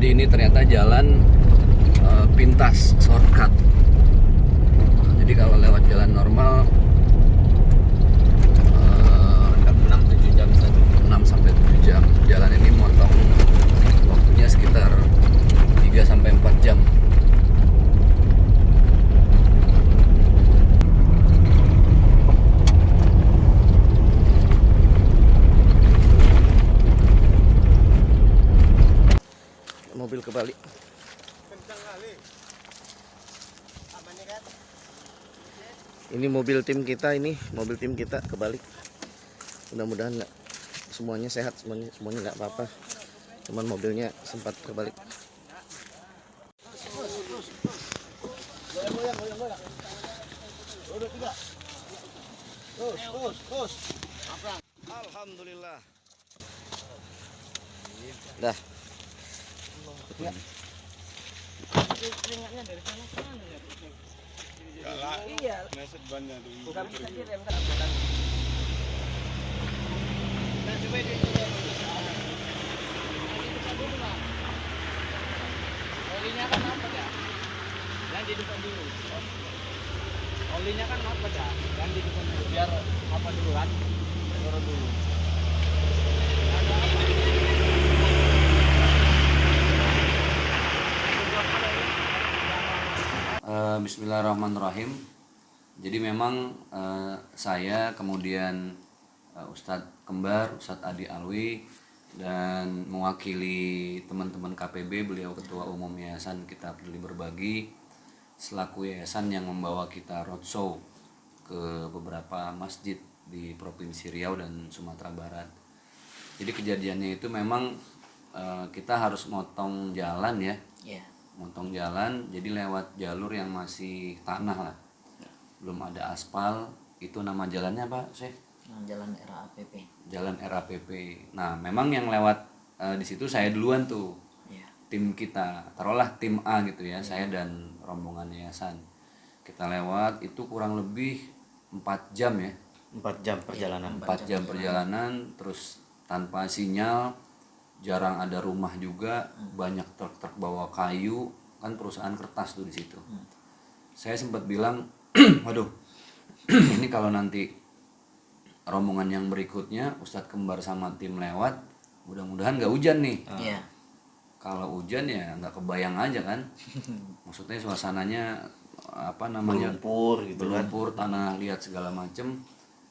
Jadi ini ternyata jalan pintas shortcut. Jadi kalau lewat jalan normal 6-7 jam saja. 6 sampai 7 jam. Jalan ini motong waktunya sekitar 3 sampai 4 jam. Mobil kebalik. Ini mobil tim kita, kebalik. Mudah-mudahan nggak semuanya sehat, semuanya nggak apa-apa. Cuman mobilnya sempat kebalik. Alhamdulillah. Dah. Iya. Nasib banyak tuh. Bukan bisa direm kan. Nah, coba itu. Olinya kan apa ya? Yang di depan dulu. Olinya kan apa ya? Yang di depan dulu. Biar apa dulu kan? Turun dulu. Bismillahirrahmanirrahim. Jadi memang saya kemudian Ustadz Kembar, Ustadz Adi Alwi, dan mewakili teman-teman KPB, beliau Ketua Umum Yayasan Kita Peduli Berbagi, selaku yayasan yang membawa kita roadshow ke beberapa masjid di Provinsi Riau dan Sumatera Barat. Jadi kejadiannya itu memang kita harus motong jalan ya. Motong jalan, jadi lewat jalur yang masih tanah lah, belum ada aspal. Itu nama jalannya apa sih? Jalan RAPP. Jalan RAPP. Nah, memang yang lewat di situ saya duluan tuh. Tim kita, taruhlah tim A gitu ya, saya dan rombongan yayasan. Kita lewat itu kurang lebih 4 jam ya. 4 jam perjalanan. 4 jam perjalanan, terus tanpa sinyal, jarang ada rumah juga, banyak truk-truk bawa kayu, kan perusahaan kertas tuh di situ. Saya sempat bilang, waduh, ini kalau nanti rombongan yang berikutnya Ustadz Kembar sama tim lewat, mudah-mudahan nggak hujan nih. Kalau hujan ya nggak kebayang aja kan, maksudnya suasananya apa namanya, Berlumpur gitu kan, berlumpur, tanah liat segala macem.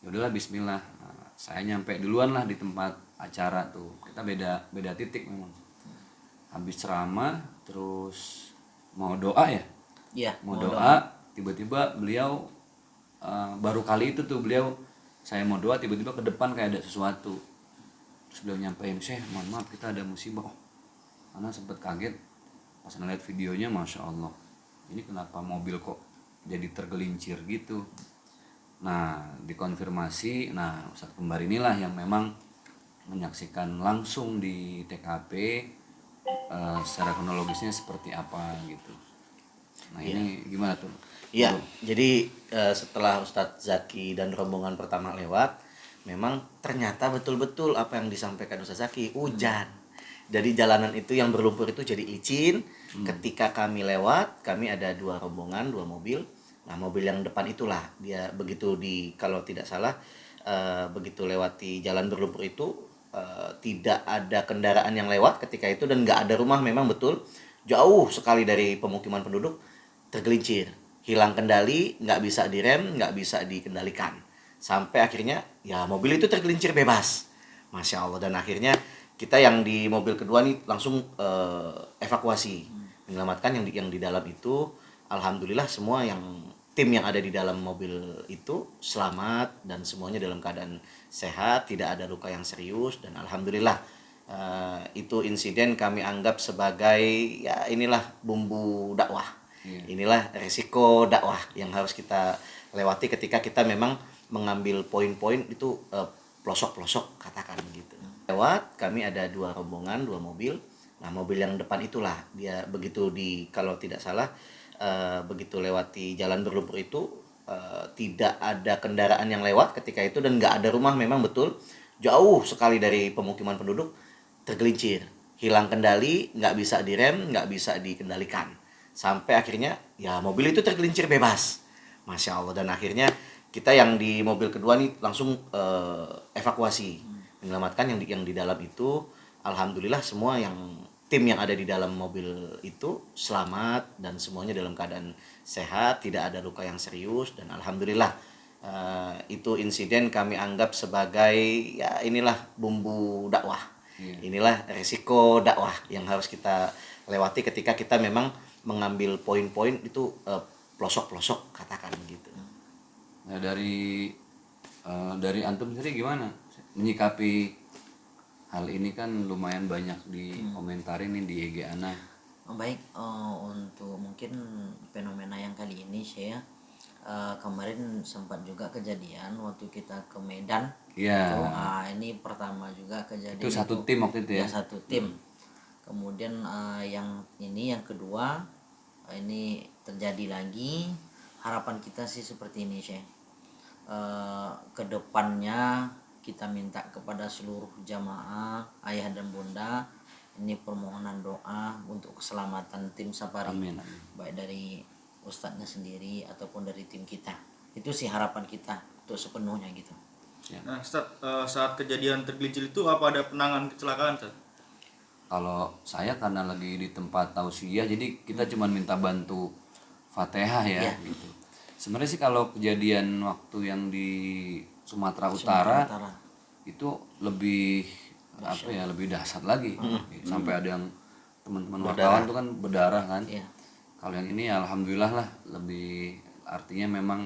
Ya udahlah, Bismillah. Nah, saya nyampe duluan lah di tempat acara tuh. Kita beda titik memang. Habis ceramah terus mau doa ya. Mau doa, tiba-tiba beliau baru kali itu tuh beliau, saya mau doa tiba-tiba ke depan kayak ada sesuatu. Terus beliau nyampein, "Syekh, mohon maaf kita ada musibah." Karena sempat kaget pas ngeliat videonya, Masya Allah, ini kenapa mobil kok jadi tergelincir gitu. Nah, dikonfirmasi, nah Ustadz Kembar inilah yang memang menyaksikan langsung di TKP secara kronologisnya seperti apa gitu. Nah, ini gimana tuh? Iya, jadi setelah Ustadz Zaki dan rombongan pertama lewat, memang ternyata betul-betul apa yang disampaikan Ustadz Zaki, hujan. Jadi jalanan itu yang berlumpur itu jadi licin. Ketika kami lewat, kami ada 2 rombongan, 2 mobil. Nah, mobil yang depan itulah dia begitu kalau tidak salah begitu lewati jalan berlumpur itu tidak ada kendaraan yang lewat ketika itu, dan nggak ada rumah, memang betul jauh sekali dari pemukiman penduduk, tergelincir, hilang kendali, nggak bisa direm, nggak bisa dikendalikan, sampai akhirnya ya mobil itu tergelincir bebas, Masya Allah. Dan akhirnya kita yang di mobil kedua nih langsung evakuasi, menyelamatkan yang di dalam itu. Alhamdulillah semua tim yang ada di dalam mobil itu selamat dan semuanya dalam keadaan sehat, tidak ada luka yang serius, dan alhamdulillah itu insiden kami anggap sebagai ya inilah bumbu dakwah. Inilah resiko dakwah yang harus kita lewati ketika kita memang mengambil poin-poin itu pelosok-pelosok katakan gitu. Lewat kami ada 2 rombongan, 2 mobil. Nah, mobil yang depan itulah dia begitu kalau tidak salah begitu lewati jalan berlumpur itu tidak ada kendaraan yang lewat ketika itu, dan nggak ada rumah, memang betul jauh sekali dari pemukiman penduduk, tergelincir, hilang kendali, nggak bisa direm, nggak bisa dikendalikan. Sampai akhirnya ya mobil itu tergelincir bebas. Masya Allah. Dan akhirnya kita yang di mobil kedua nih langsung evakuasi, menyelamatkan yang di dalam itu. Alhamdulillah semua tim yang ada di dalam mobil itu selamat dan semuanya dalam keadaan sehat, tidak ada luka yang serius, dan alhamdulillah itu insiden kami anggap sebagai ya inilah bumbu dakwah. Inilah resiko dakwah yang harus kita lewati ketika kita memang mengambil poin-poin itu pelosok-pelosok katakan gitu. Nah, dari antum sendiri gimana menyikapi hal ini? Kan lumayan banyak dikomentarin nih di IG Ana. Baik, untuk mungkin fenomena yang kali ini saya kemarin sempat juga kejadian waktu kita ke Medan. Iya. Itu, ini pertama juga kejadian. Itu satu tim waktu itu ya? Ya, satu tim. Kemudian yang kedua ini terjadi lagi. Harapan kita sih seperti ini, Syekh. Kedepannya kita minta kepada seluruh jamaah, ayah dan bunda, ini permohonan doa untuk keselamatan tim safari. Amin. Baik dari ustadznya sendiri ataupun dari tim kita. Itu sih harapan kita untuk sepenuhnya gitu. Nah, Ustaz, saat kejadian tergelincir itu apa ada penanganan kecelakaan, Ustaz? Kalau saya karena lagi di tempat tausiah, jadi kita cuma minta bantu Fatihah ya, gitu. Sebenarnya sih kalau kejadian waktu yang di Sumatera Utara itu lebih lebih dahsyat lagi. Sampai ada yang teman-teman wartawan tuh kan berdarah kan. Kalau yang ini alhamdulillah lah, lebih artinya memang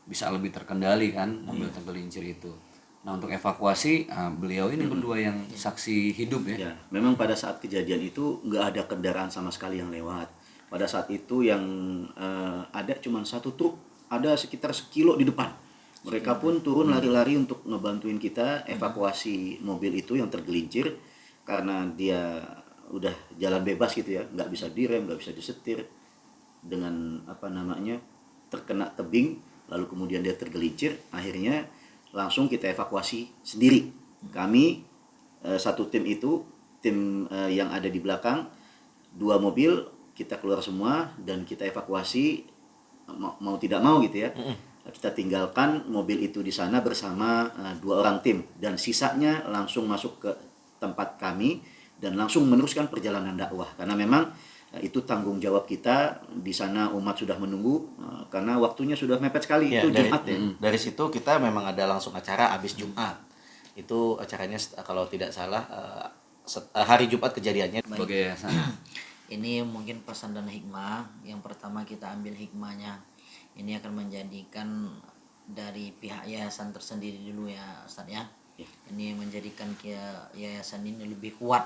bisa lebih terkendali kan mobil tergelincir itu. Nah, untuk evakuasi beliau ini berdua yang saksi hidup ya. Ya, memang pada saat kejadian itu nggak ada kendaraan sama sekali yang lewat. Pada saat itu yang ada cuma satu truk, ada sekitar sekilo di depan. Mereka pun turun lari-lari untuk ngebantuin kita evakuasi mobil itu yang tergelincir karena dia udah jalan bebas gitu ya, nggak bisa direm, nggak bisa disetir, dengan terkena tebing, lalu kemudian dia tergelincir. Akhirnya langsung kita evakuasi sendiri. Kami satu tim itu, tim yang ada di belakang, 2 mobil, kita keluar semua dan kita evakuasi mau tidak mau gitu ya. Kita tinggalkan mobil itu di sana bersama 2 orang tim, dan sisanya langsung masuk ke tempat kami dan langsung meneruskan perjalanan dakwah, karena memang itu tanggung jawab kita. Di sana umat sudah menunggu karena waktunya sudah mepet sekali. Itu Jumat ya. Dari situ kita memang ada langsung acara habis Jumat. Itu acaranya kalau tidak salah hari Jumat kejadiannya. Sebagai Ini mungkin pesan dan hikmah. Yang pertama kita ambil hikmahnya. Ini akan menjadikan dari pihak yayasan tersendiri dulu ya Ustaz ya. Ini menjadikan yayasan ini lebih kuat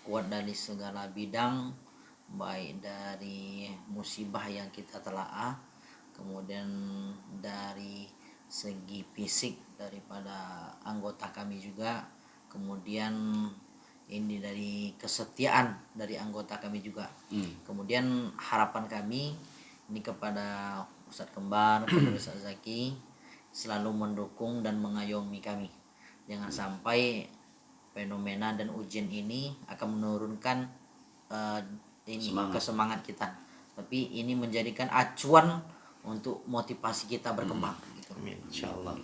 dari segala bidang, baik dari musibah yang kita telaah, kemudian dari segi fisik daripada anggota kami juga, kemudian ini dari kesetiaan dari anggota kami juga. Kemudian harapan kami ini kepada Ustadz Kembar, kepada Ustadz Zaki, selalu mendukung dan mengayomi kami. Jangan sampai fenomena dan ujian ini akan menurunkan kesemangat kita, tapi ini menjadikan acuan untuk motivasi kita berkembang. Gitu. Insyaallah.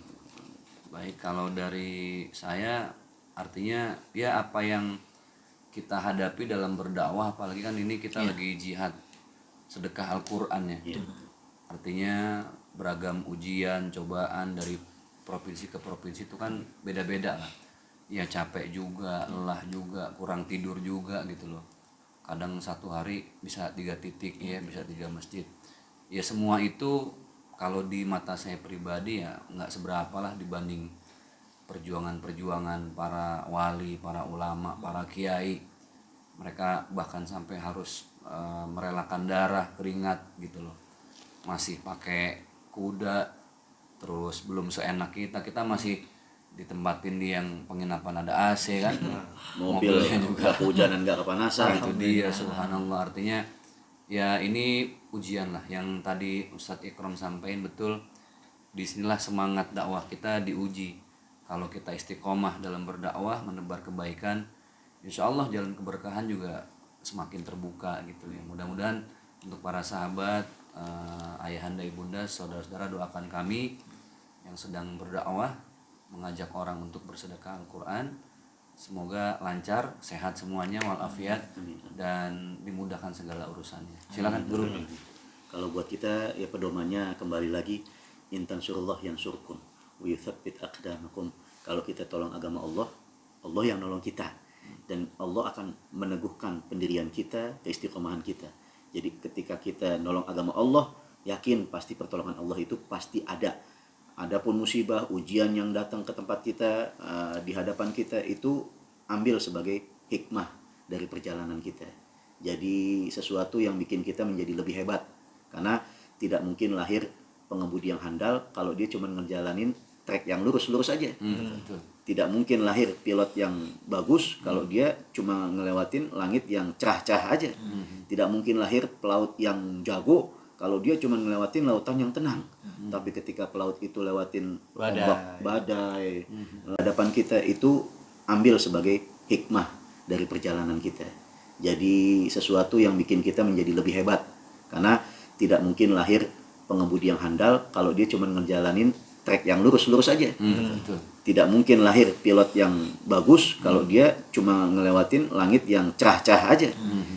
Baik, kalau dari saya artinya ya apa yang kita hadapi dalam berdakwah, apalagi kan ini kita lagi jihad sedekah Al-Qur'an ya. Artinya beragam ujian, cobaan dari provinsi ke provinsi itu kan beda-beda lah. Ya capek juga, lelah juga, kurang tidur juga gitu loh. Kadang satu hari bisa 3 titik ya, bisa 3 masjid. Ya semua itu kalau di mata saya pribadi ya nggak seberapa lah dibanding perjuangan-perjuangan para wali, para ulama, para kiai. Mereka bahkan sampai harus merelakan darah, keringat gitu loh. Masih pakai kuda, terus belum seenak kita masih ditempatin di yang penginapan ada AC kan. Mobilnya juga kehujanan, nggak kepanasan. Itu dia, subhanallah. Artinya ya ini ujian lah yang tadi Ustadz Ikram sampaikan, betul. Disinilah semangat dakwah kita diuji. Kalau kita istiqomah dalam berdakwah, menebar kebaikan, insya Allah jalan keberkahan juga semakin terbuka gitu ya. Mudah-mudahan untuk para sahabat, ayahanda, ibunda, saudara-saudara, doakan kami yang sedang berdakwah mengajak orang untuk bersedekah Al-Quran, semoga lancar, sehat semuanya, walafiat, dan dimudahkan segala urusannya. Silakan Guru. Kalau buat kita ya pedomannya kembali lagi, intan surullah yang surkum wa yuthabbit aqdamakum. Kalau kita tolong agama Allah, Allah yang nolong kita, dan Allah akan meneguhkan pendirian kita, keistiqomahan kita. Jadi ketika kita nolong agama Allah, yakin pasti pertolongan Allah itu pasti ada. Adapun musibah, ujian yang datang ke tempat kita, di hadapan kita, itu ambil sebagai hikmah dari perjalanan kita. Jadi sesuatu yang bikin kita menjadi lebih hebat. Karena tidak mungkin lahir pengemudi yang handal kalau dia cuma ngejalanin trek yang lurus-lurus aja. Betul. Tidak mungkin lahir pilot yang bagus kalau dia cuma ngelewatin langit yang cerah-cerah aja. Tidak mungkin lahir pelaut yang jago kalau dia cuma ngelewatin lautan yang tenang. Tapi ketika pelaut itu lewatin ombak, badai, hadapan kita, itu ambil sebagai hikmah dari perjalanan kita. Jadi sesuatu yang bikin kita menjadi lebih hebat. Karena tidak mungkin lahir pengemudi yang handal kalau dia cuma ngejalanin trek yang lurus-lurus aja. Betul. Tidak mungkin lahir pilot yang bagus kalau dia cuma ngelewatin langit yang cerah-cerah aja.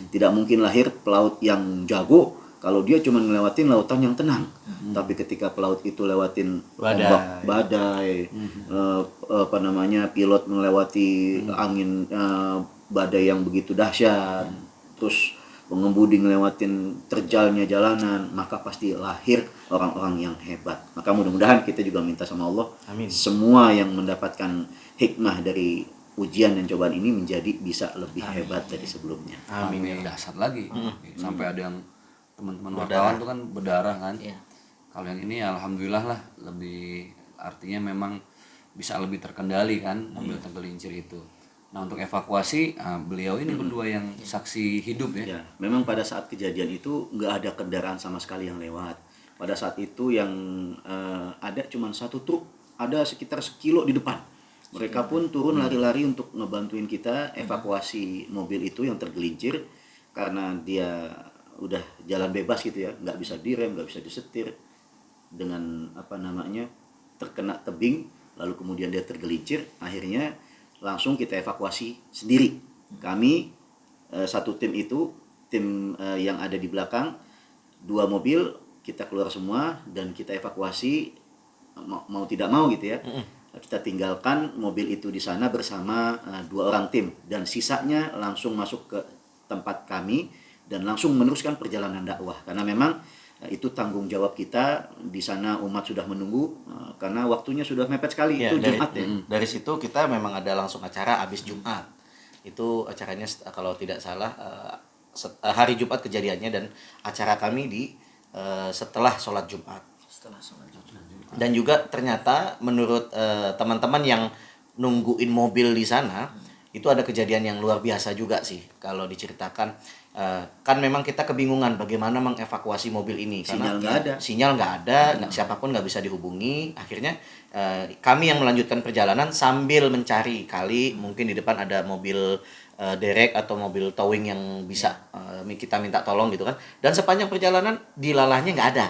Tidak mungkin lahir pelaut yang jago kalau dia cuma ngelewatin lautan yang tenang. Tapi ketika pelaut itu lewatin ombak, badai, pilot melewati angin, badai yang begitu dahsyat, terus pengemudi ngelewatin terjalnya jalanan, maka pasti lahir orang-orang yang hebat. Maka mudah-mudahan kita juga minta sama Allah, Amin. semua yang mendapatkan hikmah dari ujian dan cobaan ini menjadi bisa lebih hebat dari sebelumnya. Amin. Yang dahsyat lagi. Sampai ada yang teman-teman wartawan tuh kan berdarah kan. Iya. Kalau yang ini alhamdulillah lah, lebih artinya memang bisa lebih terkendali kan mobil tergelincir itu. Nah untuk evakuasi, beliau ini berdua yang saksi hidup ya. Ya, memang pada saat kejadian itu nggak ada kendaraan sama sekali yang lewat. Pada saat itu yang ada cuma satu truk, ada sekitar 1 kilo di depan. Mereka pun turun lari-lari untuk ngebantuin kita evakuasi mobil itu yang tergelincir karena dia udah jalan bebas gitu ya, nggak bisa direm, nggak bisa disetir, dengan terkena tebing, lalu kemudian dia tergelincir. Akhirnya langsung kita evakuasi sendiri. Kami satu tim itu, tim yang ada di belakang, 2 mobil, kita keluar semua dan kita evakuasi mau tidak mau gitu ya. Kita tinggalkan mobil itu di sana bersama 2 orang tim, dan sisanya langsung masuk ke tempat kami dan langsung meneruskan perjalanan dakwah. Karena memang itu tanggung jawab kita. Di sana umat sudah menunggu karena waktunya sudah mepet sekali. Ya, Itu dari, Jumat ya. dari situ kita memang ada langsung acara habis Jumat. Itu acaranya kalau tidak salah hari Jumat kejadiannya, dan acara kami di setelah sholat Jumat. Setelah sholat Jumat. Dan juga ternyata menurut teman-teman yang nungguin mobil di sana, itu ada kejadian yang luar biasa juga sih kalau diceritakan. Kan memang kita kebingungan bagaimana mengevakuasi mobil ini karena sinyal nggak ada, siapapun nggak bisa dihubungi. Akhirnya kami yang melanjutkan perjalanan sambil mencari kali mungkin di depan ada mobil derek atau mobil towing yang bisa kita minta tolong gitu kan. Dan sepanjang perjalanan dilalahnya nggak ada.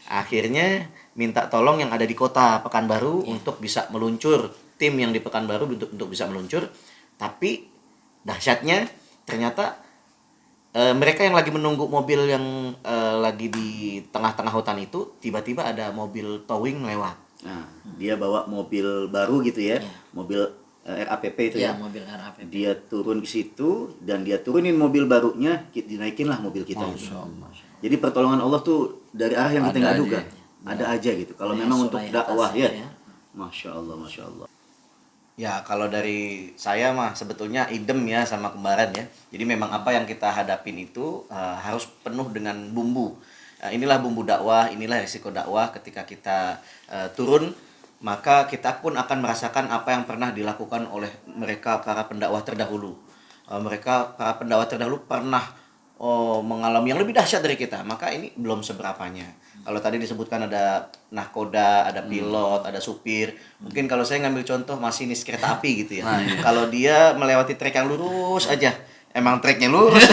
Akhirnya minta tolong yang ada di kota Pekanbaru untuk bisa meluncur, tim yang di Pekanbaru untuk bisa meluncur. Tapi dahsyatnya ternyata mereka yang lagi menunggu mobil yang lagi di tengah-tengah hutan itu, tiba-tiba ada mobil towing lewat. Nah, dia bawa mobil baru gitu ya, mobil RAPP itu ya. Mobil RAPP. Dia turun ke situ dan dia turunin mobil barunya, dinaikinlah mobil kita itu. Jadi pertolongan Allah tuh dari arah yang kita nggak duga, ada aja gitu. Kalau memang untuk dakwah ya, masya Allah, masya Allah. Ya kalau dari saya mah sebetulnya idem ya sama kembaran ya. Jadi memang apa yang kita hadapin itu harus penuh dengan bumbu. Inilah bumbu dakwah, inilah risiko dakwah. Ketika kita turun, maka kita pun akan merasakan apa yang pernah dilakukan oleh mereka para pendakwah terdahulu. Mereka para pendakwah terdahulu pernah mengalami yang lebih dahsyat dari kita, maka ini belum seberapanya. Kalau tadi disebutkan ada nahkoda, ada pilot, ada supir. Mungkin kalau saya ngambil contoh masinis kereta api gitu ya. Nah, iya. Kalau dia melewati trek yang lurus aja, emang treknya lurus.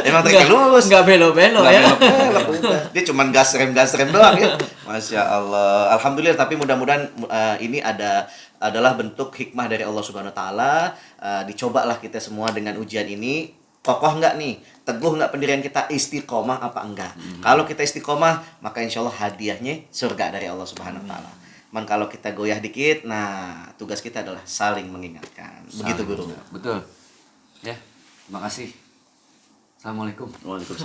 Emang treknya lurus. Nggak belok-belok Nggak ya. belok-belok, udah. Dia cuman gas rem doang ya. Masya Allah. Alhamdulillah, tapi mudah-mudahan ini adalah bentuk hikmah dari Allah Subhanahu wa taala. Dicobalah kita semua dengan ujian ini. Kokoh nggak nih? Teguh nggak pendirian kita? Istiqomah apa enggak? Kalau kita istiqomah, maka insya Allah hadiahnya surga dari Allah Subhanahu wa taala. Man kalau kita goyah dikit, nah tugas kita adalah saling mengingatkan. Begitu guru. Betul. Ya, terima kasih. Assalamualaikum. Waalaikumsalam.